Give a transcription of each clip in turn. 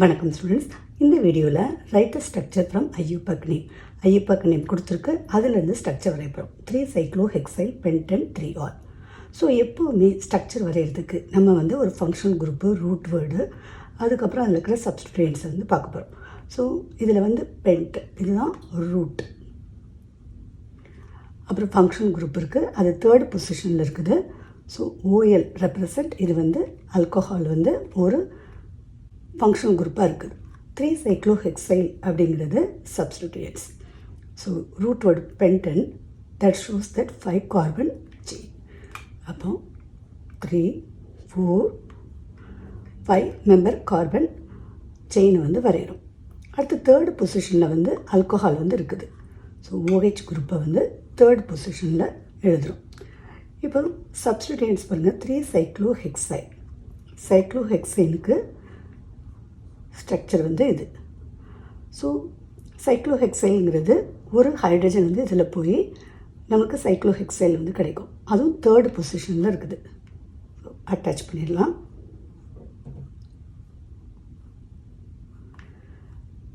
வணக்கம் ஸ்டூடெண்ட்ஸ். இந்த வீடியோவில் ரைட் ஸ்ட்ரக்சர் ஃப்ரம் ஐயூபக் நேம் கொடுத்துருக்கு. அதிலிருந்து ஸ்ட்ரக்சர் வரையப்போம். 3-சைக்ளோஹெக்சைல் பென்டன் 3-ஆல். ஸோ எப்போவுமே ஸ்ட்ரக்சர் வரைகிறதுக்கு நம்ம ஒரு ஃபங்க்ஷன் குரூப்பு, ரூட் வேர்டு, அதுக்கப்புறம் அதில் இருக்கிற சப்ஸ்டிடியூயன்ட்ஸை பார்க்க போகிறோம். ஸோ இதில் பென்ட் இதுதான் ரூட். அப்புறம் ஃபங்க்ஷன் குரூப் இருக்குது, அது தேர்ட் பொசிஷனில் இருக்குது. ஸோ ஓஎல் ரெப்ரசன்ட் இது ஆல்கஹால் ஒரு ஃபங்க்ஷனல் குரூப்பாக இருக்குது. 3-சைக்ளோஹெக்சைல் அப்படிங்கிறது substituents. So root word pentane that shows that 5 carbon chain. அப்போ 3, 4, 5 மெம்பர் கார்பன் செயின் வரைகிறோம். அடுத்து தேர்ட் பொசிஷனில் ஆல்கஹால் இருக்குது. ஸோ OH குரூப்பை தேர்ட் பொசிஷனில் எழுதுகிறோம். இப்போ சப்ஸ்டிடியூயன்ட்ஸ் பாருங்கள். 3-சைக்ளோஹெக்சைல். சைக்ளோஹெக்சைனுக்கு ஸ்ட்ரக்சர் இது. ஸோ சைக்ளோஹெக்சைலுங்கிறது ஒரு ஹைட்ரஜன் இதில் போய் நமக்கு சைக்ளோஹெக்சைல் கிடைக்கும். அதுவும் தேர்ட் பொசிஷனில் இருக்குது. ஸோ அட்டாச் பண்ணிடலாம்.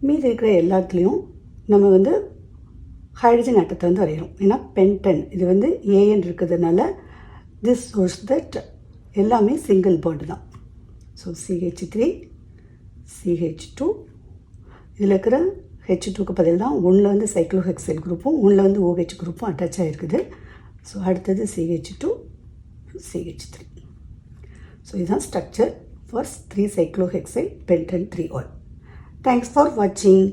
மீதி இருக்கிற எல்லாத்துலேயும் நம்ம ஹைட்ரஜன் ஆட்டத்தை வரைகிறோம். ஏன்னா பென்டன் இது ஏஎன் இருக்கிறதுனால திஸ் ஷோஸ் தட் எல்லாமே சிங்கிள் பாண்ட் தான். ஸோ CH3 CH2 இதில் இருக்கிற H2க்கு பதில் தான் ஒன்றில் சைக்ளோஹெக்சைல் குரூப்பும் ஒன்றில் OH குரூப்பும் அட்டாச் ஆகிருக்குது. ஸோ அடுத்தது CH2 CH3. ஸோ இதுதான் structure for three cyclohexyl pentan three ol. Thanks for வாட்சிங்.